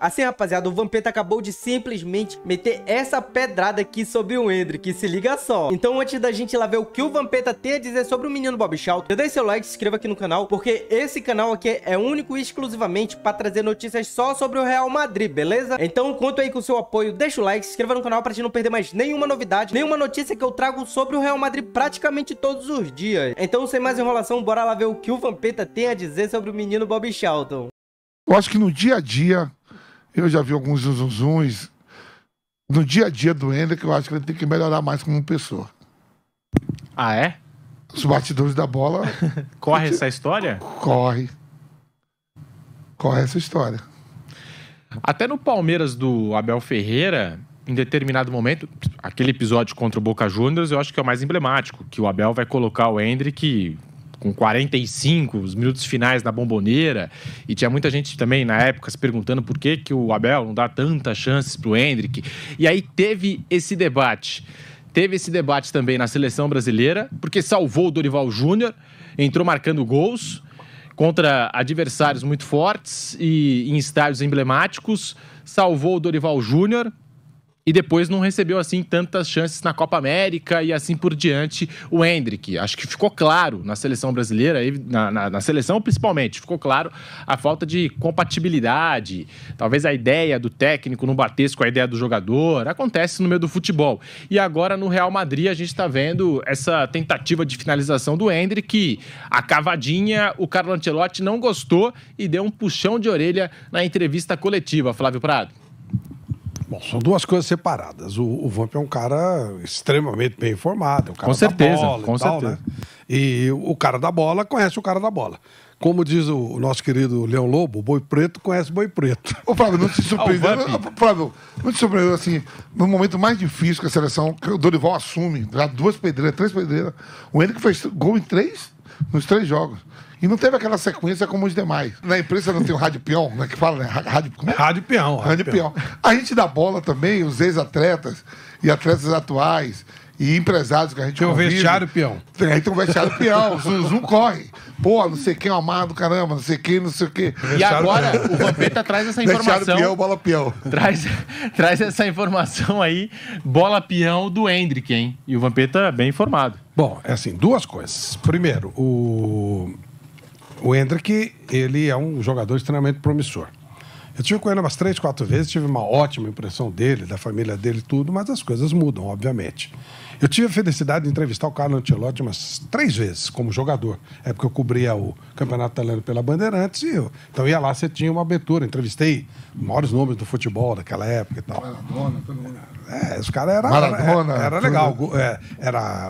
Assim, rapaziada, o Vampeta acabou de simplesmente meter essa pedrada aqui sobre o Endrick, se liga só. Então, antes da gente ir lá ver o que o Vampeta tem a dizer sobre o menino Bobby Charlton, deixa seu like, se inscreva aqui no canal, porque esse canal aqui é único e exclusivamente para trazer notícias só sobre o Real Madrid, beleza? Então, conto aí com o seu apoio, deixa o like, se inscreva no canal pra gente não perder mais nenhuma novidade, nenhuma notícia que eu trago sobre o Real Madrid praticamente todos os dias. Então, sem mais enrolação, bora lá ver o que o Vampeta tem a dizer sobre o menino Bobby Charlton. Eu acho que no dia a dia, eu já vi alguns zunzuns. No dia a dia do Endrick, eu acho que ele tem que melhorar mais como pessoa. Ah, é? Os batidores da bola... Corre essa história? Corre. Corre essa história. Até no Palmeiras do Abel Ferreira, em determinado momento, aquele episódio contra o Boca Juniors, eu acho que é o mais emblemático, que o Abel vai colocar o Endrick com 45, os minutos finais na Bombonera, e tinha muita gente também na época se perguntando por que o Abel não dá tantas chances pro Endrick. E aí teve esse debate. Teve esse debate também na seleção brasileira, porque salvou o Dorival Júnior, entrou marcando gols contra adversários muito fortes e em estádios emblemáticos, salvou o Dorival Júnior e depois não recebeu assim tantas chances na Copa América e assim por diante o Endrick. Acho que ficou claro na seleção brasileira, na seleção principalmente, ficou claro a falta de compatibilidade, talvez a ideia do técnico não batesse com a ideia do jogador, acontece no meio do futebol. E agora no Real Madrid a gente está vendo essa tentativa de finalização do Endrick, a cavadinha, o Carlo Ancelotti não gostou e deu um puxão de orelha na entrevista coletiva. Flávio Prado. Bom, são duas coisas separadas. O Vamp é um cara extremamente bem informado. Um cara com certeza, da bola com certeza. Né? E o cara da bola conhece o cara da bola. Como diz o nosso querido Leão Lobo, o boi preto conhece boi preto. Ô, Flávio, não te surpreendeu? Flávio, não te surpreendeu assim, no momento mais difícil que a seleção, que o Dorival assume, já 2 pedreiras, 3 pedreiras, o Endrick fez gol nos 3 jogos. E não teve aquela sequência como os demais. Na imprensa não tem o rádio peão, né? Que fala, né? Rádio peão. A gente dá bola também, os ex-atletas e atletas atuais e empresários que a gente tem convive. Tem o vestiário peão. Tem o vestiário peão. O Zum corre. Pô, não sei quem é amado, caramba, não sei quem, não sei o quê. E agora o Vampeta traz essa informação. Vestiário peão, bola peão. Traz essa informação aí, bola peão do Endrick, hein? E o Vampeta bem informado. Bom, é assim, duas coisas. Primeiro, o Endrick, ele é um jogador extremamente promissor. Eu tive com ele umas 3, 4 vezes, tive uma ótima impressão dele, da família dele e tudo, mas as coisas mudam, obviamente. Eu tive a felicidade de entrevistar o Carlo Ancelotti umas 3 vezes como jogador. É porque eu cobria o Campeonato Italiano pela Bandeirantes então ia lá, você tinha uma abertura. Entrevistei os maiores nomes do futebol daquela época e tal. Maradona, todo mundo. Os caras era legal.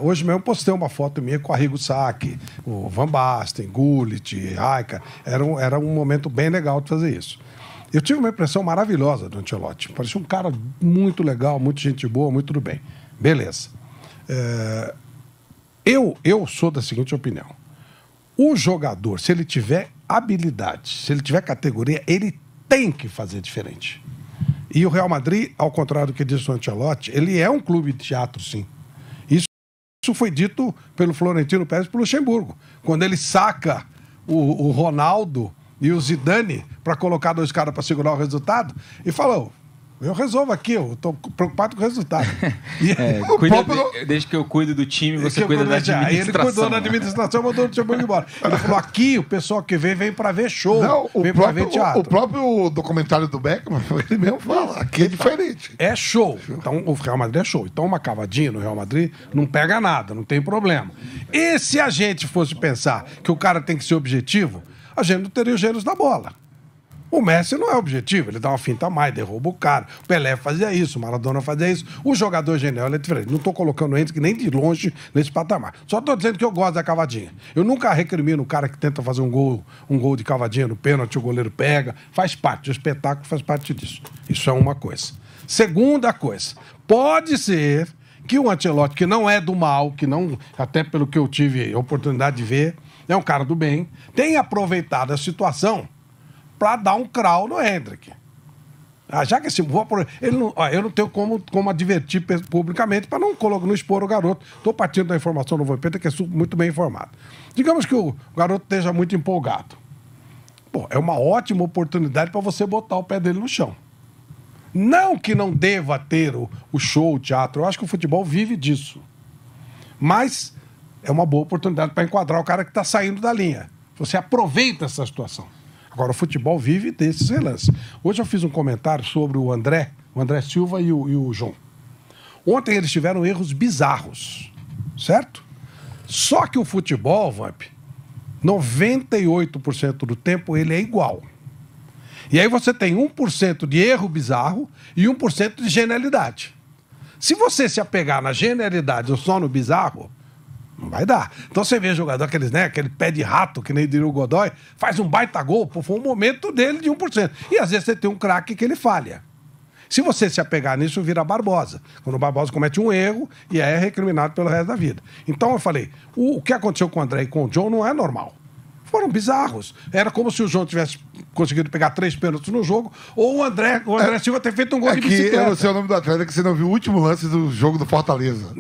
Hoje mesmo eu postei uma foto minha com o Arrigo Sacchi, o Van Basten, Gullit, Raika. Era um momento bem legal de fazer isso. Eu tive uma impressão maravilhosa do Ancelotti. Parecia um cara muito legal, muito gente boa, muito tudo bem. Beleza. Eu sou da seguinte opinião. O jogador, se ele tiver habilidade, se ele tiver categoria, ele tem que fazer diferente. E o Real Madrid, ao contrário do que disse o Ancelotti, ele é um clube de teatro, sim. Isso foi dito pelo Florentino Pérez e pelo Luxemburgo. Quando ele saca o Ronaldo e o Zidane para colocar 2 caras para segurar o resultado, e falou: eu resolvo aqui, eu tô preocupado com o resultado. Desde que eu cuido do time, você cuida da administração. Aí ele cuidou da administração e mandou o Luxemburgo embora. Ele falou: aqui o pessoal que vem pra ver show, vem pra ver teatro. O próprio documentário do Beckham, ele mesmo fala, aqui é diferente. É show. Então o Real Madrid é show. Então uma cavadinha no Real Madrid não pega nada, não tem problema. E se a gente fosse pensar que o cara tem que ser objetivo, a gente não teria os gênios da bola. O Messi não é objetivo, ele dá uma finta a mais, derruba o cara. O Pelé fazia isso, o Maradona fazia isso. O jogador genial é diferente. Não estou colocando ele nem de longe nesse patamar. Só estou dizendo que eu gosto da cavadinha. Eu nunca recrimino o cara que tenta fazer um gol de cavadinha no pênalti, o goleiro pega. Faz parte, o espetáculo faz parte disso. Isso é uma coisa. Segunda coisa, pode ser que o Ancelotti, que não é do mal, que não, até pelo que eu tive a oportunidade de ver, é um cara do bem, tenha aproveitado a situação para dar um crau no Endrick. Já que eu não tenho como advertir publicamente para não expor o garoto. Estou partindo da informação do Vampeta, que é muito bem informado. Digamos que o garoto esteja muito empolgado. Pô, é uma ótima oportunidade para você botar o pé dele no chão. Não que não deva ter o show, o teatro. Eu acho que o futebol vive disso. Mas é uma boa oportunidade para enquadrar o cara que está saindo da linha. Você aproveita essa situação. Agora, o futebol vive desses relances. Hoje eu fiz um comentário sobre o André Silva e o João. Ontem eles tiveram erros bizarros, certo? Só que o futebol, Vamp, 98% do tempo ele é igual. E aí você tem 1% de erro bizarro e 1% de genialidade. Se você se apegar na genialidade ou só no bizarro, não vai dar. Então você vê jogador, aquele pé de rato, que nem diria o Godoy, faz um baita gol, pô, foi um momento dele de 1%. E às vezes você tem um craque que ele falha. Se você se apegar nisso, vira Barbosa. Quando o Barbosa comete um erro e é recriminado pelo resto da vida. Então eu falei, o que aconteceu com o André e com o John não é normal. Foram bizarros. Era como se o João tivesse conseguido pegar 3 pênaltis no jogo, ou o André Silva ter feito um gol de bicicleta. Eu não sei o nome do atleta, que você não viu o último lance do jogo do Fortaleza.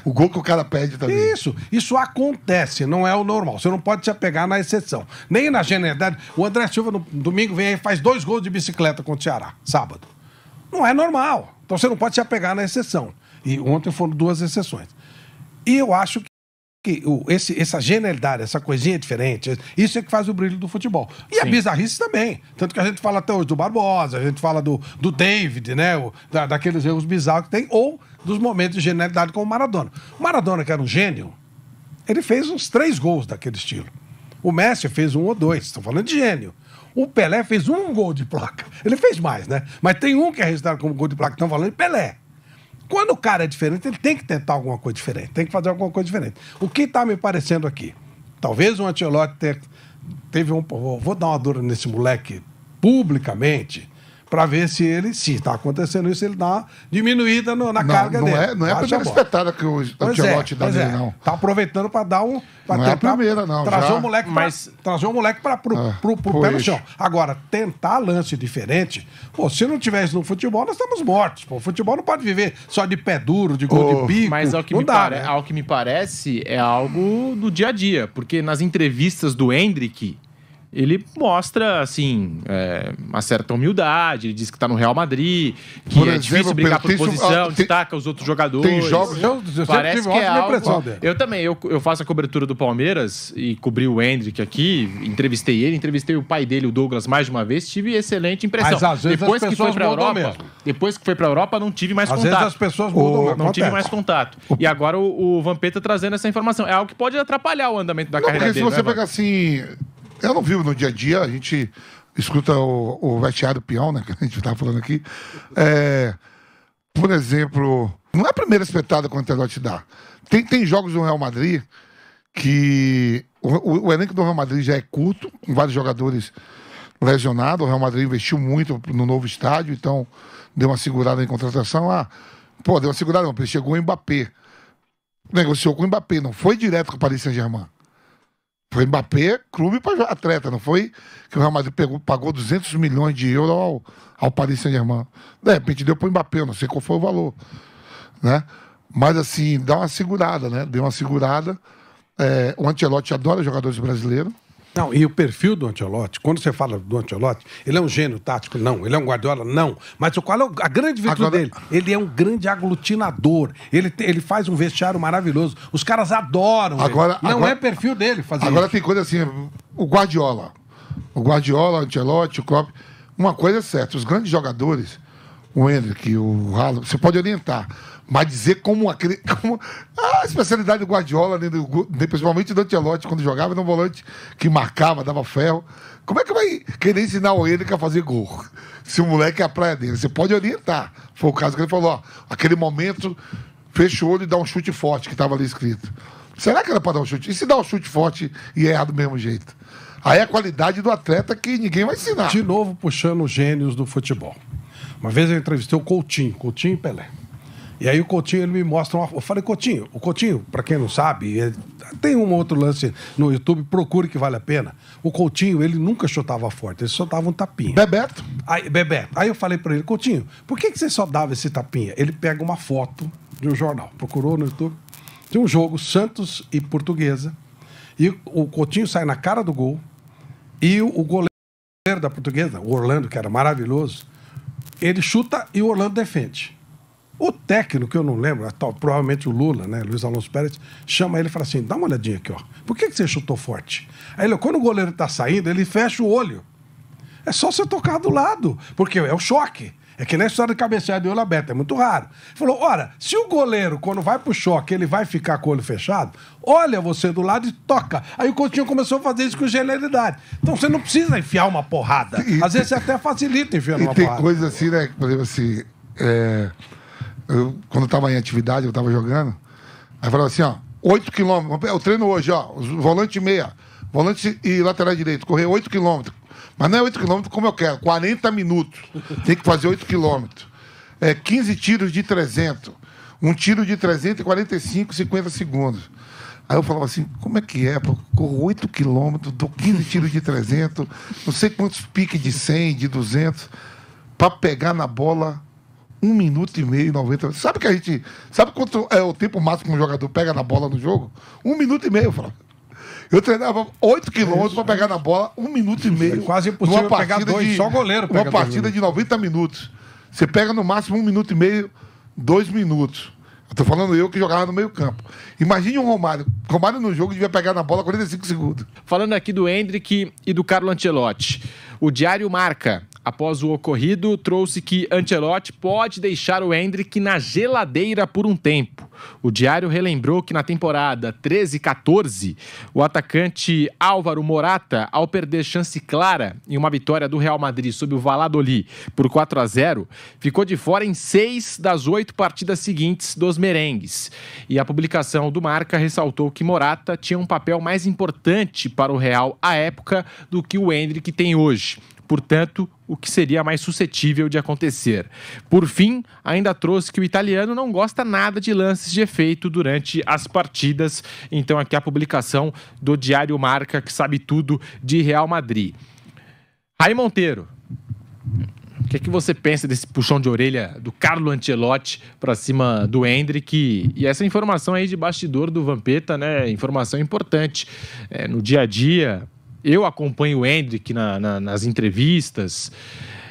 O gol que o cara pede também. Isso acontece, não é o normal. Você não pode se apegar na exceção. Nem na genialidade. O André Silva, no domingo, vem aí e faz 2 gols de bicicleta contra o Ceará, sábado. Não é normal. Então você não pode se apegar na exceção. E ontem foram 2 exceções. E eu acho que essa genialidade, essa coisinha diferente, isso é que faz o brilho do futebol. E a bizarrice também. Tanto que a gente fala até hoje do Barbosa, a gente fala do David, né? Daqueles erros bizarros que tem, ou dos momentos de genialidade como o Maradona. O Maradona, que era um gênio, ele fez uns 3 gols daquele estilo. O Messi fez 1 ou 2, estão falando de gênio. O Pelé fez 1 gol de placa. Ele fez mais, né? Mas tem um que é registrado como gol de placa, estão falando de Pelé. Quando o cara é diferente, ele tem que tentar alguma coisa diferente, tem que fazer alguma coisa diferente. O que está me parecendo aqui? Talvez o Ancelotti teve um... Vou dar uma dura nesse moleque publicamente, para ver se está acontecendo isso, ele dá uma diminuída na carga dele. Não é a primeira espetada que o Ancelotti dá nele, não. Tá aproveitando para dar um... Não é a primeira, não. Trazer o moleque pro pé no chão. Agora, tentar lance diferente... Pô, se não tivesse no futebol, nós estamos mortos. Pô, o futebol não pode viver só de pé duro, de gol de bico. Mas ao que me parece, é algo do dia a dia. Porque nas entrevistas do Endrick... Ele mostra, assim, uma certa humildade. Ele diz que está no Real Madrid, que é difícil brigar por posição, destaca os outros jogadores. Tem jogos... Parece que é algo... Eu também, eu faço a cobertura do Palmeiras e cobri o Endrick aqui, entrevistei ele, entrevistei o pai dele, o Douglas, mais de uma vez, tive excelente impressão. Mas às vezes depois que foi para a Europa, não tive mais contato. Às vezes as pessoas mudam. Não tive mais contato. E agora o Vampeta trazendo essa informação. É algo que pode atrapalhar o andamento da carreira dele. Porque se você pegar assim... Eu não vivo no dia a dia, a gente escuta o vestiário peão, né, que a gente está falando aqui. Por exemplo, não é a primeira espetada que o Ancelotti dá. Tem jogos do Real Madrid que o elenco do Real Madrid já é curto, com vários jogadores lesionados. O Real Madrid investiu muito no novo estádio, então deu uma segurada em contratação. Deu uma segurada, não, chegou o Mbappé. Negociou com o Mbappé, não foi direto com o Paris Saint-Germain. Foi Mbappé, clube para atleta, não foi que o Real Madrid pagou 200 milhões de euros ao Paris Saint-Germain. De repente deu para o Mbappé, eu não sei qual foi o valor, né? Mas assim, dá uma segurada, né? Deu uma segurada. O Ancelotti adora jogadores brasileiros. Não, e o perfil do Ancelotti, quando você fala do Ancelotti, ele é um gênio tático? Não. Ele é um Guardiola? Não. Mas qual é a grande virtude dele? Ele é um grande aglutinador. Ele faz um vestiário maravilhoso. Os caras adoram ele. Não é perfil dele fazer isso. Agora tem coisa assim, o Guardiola, o Ancelotti, o Klopp, uma coisa é certa, os grandes jogadores, o Endrick, o Haaland, você pode orientar, mas dizer como a especialidade do Guardiola, principalmente do Ancelotti, quando jogava, era um volante que marcava, dava ferro. Como é que vai querer ensinar o Endrick a fazer gol? Se o moleque é a praia dele. Você pode orientar. Foi o caso que ele falou, aquele momento, fecha o olho e dá um chute forte, que estava ali escrito. Será que era para dar um chute? E se dá um chute forte e errar do mesmo jeito? Aí é a qualidade do atleta que ninguém vai ensinar. De novo, puxando os gênios do futebol. Uma vez eu entrevistei o Coutinho e Pelé. E aí o Coutinho, ele me mostra eu falei, o Coutinho, pra quem não sabe, tem um outro lance no YouTube, procure que vale a pena. O Coutinho, ele nunca chutava forte, ele só dava um tapinha. Bebeto. Aí eu falei pra ele, Coutinho, por que você só dava esse tapinha? Ele pega uma foto de um jornal, procurou no YouTube, tem um jogo, Santos e Portuguesa, e o Coutinho sai na cara do gol, e o goleiro goleiro da Portuguesa, o Orlando, que era maravilhoso, ele chuta e o Orlando defende. O técnico, que eu não lembro, provavelmente o Lula, né, Luiz Alonso Pérez, chama ele e fala assim, dá uma olhadinha aqui, ó. Por que você chutou forte? Aí ele, quando o goleiro tá saindo, ele fecha o olho. É só você tocar do lado, porque é o choque. É que nem a história de cabecear de olho aberto, é muito raro. Ele falou, ora, se o goleiro, quando vai pro choque, ele vai ficar com o olho fechado, olha você do lado e toca. Aí o Coutinho começou a fazer isso com genialidade. Então você não precisa enfiar uma porrada. Às vezes você até facilita enfiar uma porrada. Tem coisa assim, né, por exemplo assim, quando eu estava em atividade, eu estava jogando, aí falava assim, ó, 8 quilômetros, eu treino hoje, ó, volante meia, volante e lateral direito, correr 8 quilômetros. Mas não é 8 quilômetros como eu quero, 40 minutos. Tem que fazer 8 quilômetros. 15 tiros de 300. Um tiro de 345, 50 segundos. Aí eu falava assim, como é que é? Eu corro 8 quilômetros, dou 15 tiros de 300, não sei quantos piques de 100, de 200, para pegar na bola 1 minuto e meio, 90. Sabe que a gente... Sabe quanto é o tempo máximo que um jogador pega na bola no jogo? 1 minuto e meio, eu falava. Eu treinava 8 quilômetros para pegar na bola 1 minuto e meio. É quase impossível pegar dois, só goleiro pega uma partida de 90 minutos. Você pega no máximo 1 minuto e meio, 2 minutos. Eu tô falando eu que jogava no meio campo. Imagine um Romário. Romário no jogo devia pegar na bola 45 segundos. Falando aqui do Endrick e do Carlo Ancelotti. O Diário Marca, após o ocorrido, trouxe que Ancelotti pode deixar o Endrick na geladeira por um tempo. O Diário relembrou que na temporada 13-14, o atacante Álvaro Morata, ao perder chance clara em uma vitória do Real Madrid sobre o Valladolid por 4-0, ficou de fora em 6 das 8 partidas seguintes dos merengues. E a publicação do Marca ressaltou que Morata tinha um papel mais importante para o Real à época do que o Endrick tem hoje. Portanto, o que seria mais suscetível de acontecer. Por fim, ainda trouxe que o italiano não gosta nada de lances de efeito durante as partidas. Então, aqui a publicação do Diário Marca, que sabe tudo de Real Madrid. Ray Monteiro, o que é que você pensa desse puxão de orelha do Carlo Ancelotti para cima do Endrick? E essa informação aí de bastidor do Vampeta, né? Informação importante. No dia a dia... Eu acompanho o Endrick nas entrevistas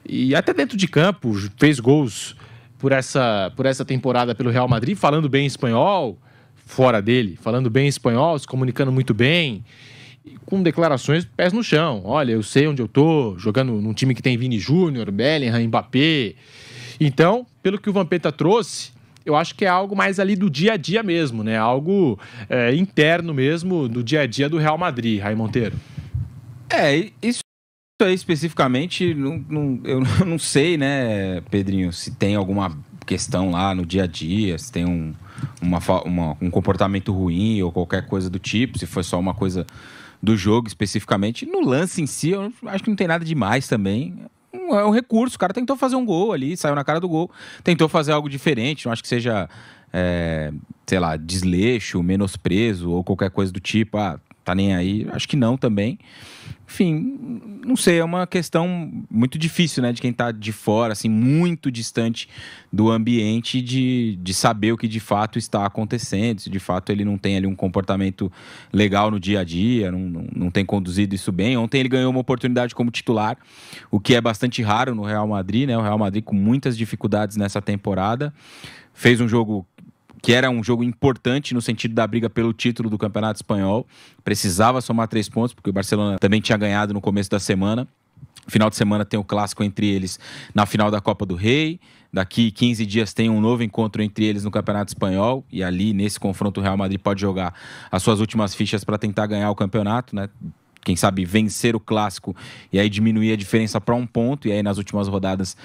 e até dentro de campo, fez gols por essa temporada pelo Real Madrid, falando bem espanhol, fora dele, falando bem espanhol, se comunicando muito bem, com declarações pés no chão. Olha, eu sei onde eu tô, jogando num time que tem Vini Júnior, Bellingham, Mbappé. Então, pelo que o Vampeta trouxe, eu acho que é algo mais ali do dia a dia mesmo, né? Algo interno mesmo, do dia a dia do Real Madrid, Ray Monteiro. Isso aí especificamente, eu não sei, né, Pedrinho, se tem alguma questão lá no dia a dia, se tem um comportamento ruim ou qualquer coisa do tipo, se foi só uma coisa do jogo especificamente. No lance em si, eu acho que não tem nada demais também. É um recurso, o cara tentou fazer um gol ali, saiu na cara do gol, tentou fazer algo diferente, não acho que seja, sei lá, desleixo, menosprezo ou qualquer coisa do tipo, tá nem aí, acho que não também. Enfim, não sei, é uma questão muito difícil, né, de quem tá de fora, assim, muito distante do ambiente, de saber o que de fato está acontecendo, se de fato ele não tem ali um comportamento legal no dia a dia, não tem conduzido isso bem. Ontem ele ganhou uma oportunidade como titular, o que é bastante raro no Real Madrid, né, o Real Madrid com muitas dificuldades nessa temporada, fez um jogo que era um jogo importante no sentido da briga pelo título do Campeonato Espanhol. Precisava somar 3 pontos, porque o Barcelona também tinha ganhado no começo da semana. Final de semana tem o clássico entre eles na final da Copa do Rei. Daqui 15 dias tem um novo encontro entre eles no Campeonato Espanhol. E ali, nesse confronto, o Real Madrid pode jogar as suas últimas fichas para tentar ganhar o campeonato, né? Quem sabe vencer o clássico e aí diminuir a diferença para 1 ponto, e aí nas últimas rodadas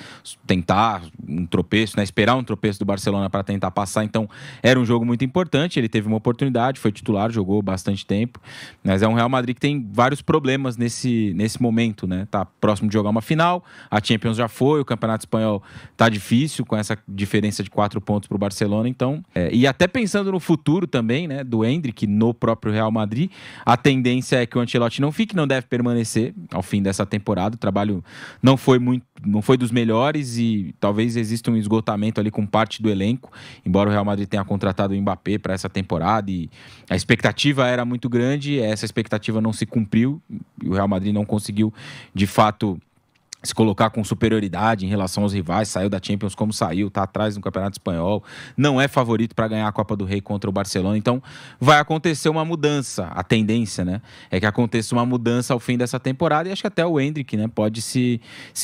tentar um tropeço, né? Esperar um tropeço do Barcelona para tentar passar. Então era um jogo muito importante, ele teve uma oportunidade, foi titular, jogou bastante tempo, mas é um Real Madrid que tem vários problemas nesse momento, né? Tá próximo de jogar uma final, a Champions já foi, o Campeonato Espanhol tá difícil com essa diferença de 4 pontos para o Barcelona. Então, e até pensando no futuro também, né, do Endrick no próprio Real Madrid, a tendência é que o Ancelotti não não fique, não deve permanecer ao fim dessa temporada. O trabalho não foi dos melhores e talvez exista um esgotamento ali com parte do elenco, embora o Real Madrid tenha contratado o Mbappé para essa temporada e a expectativa era muito grande, essa expectativa não se cumpriu e o Real Madrid não conseguiu, de fato, se colocar com superioridade em relação aos rivais, saiu da Champions como saiu, tá atrás no Campeonato Espanhol, não é favorito para ganhar a Copa do Rei contra o Barcelona, então vai acontecer uma mudança, a tendência, né, é que aconteça uma mudança ao fim dessa temporada e acho que até o Endrick, né, pode se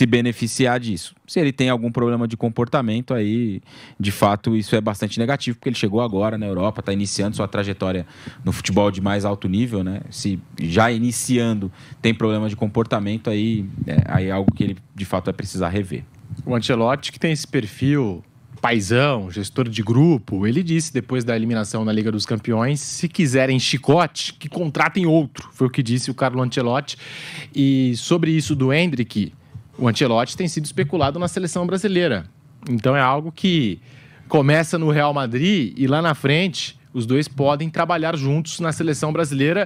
beneficiar disso. Se ele tem algum problema de comportamento aí, de fato, isso é bastante negativo, porque ele chegou agora na Europa, está iniciando sua trajetória no futebol de mais alto nível, né, se já iniciando tem problema de comportamento, aí é algo que ele de fato vai precisar rever. O Ancelotti, que tem esse perfil paizão, gestor de grupo, ele disse depois da eliminação na Liga dos Campeões, se quiserem chicote, que contratem outro. Foi o que disse o Carlo Ancelotti. E sobre isso do Endrick, o Ancelotti tem sido especulado na seleção brasileira. Então é algo que começa no Real Madrid e lá na frente os dois podem trabalhar juntos na seleção brasileira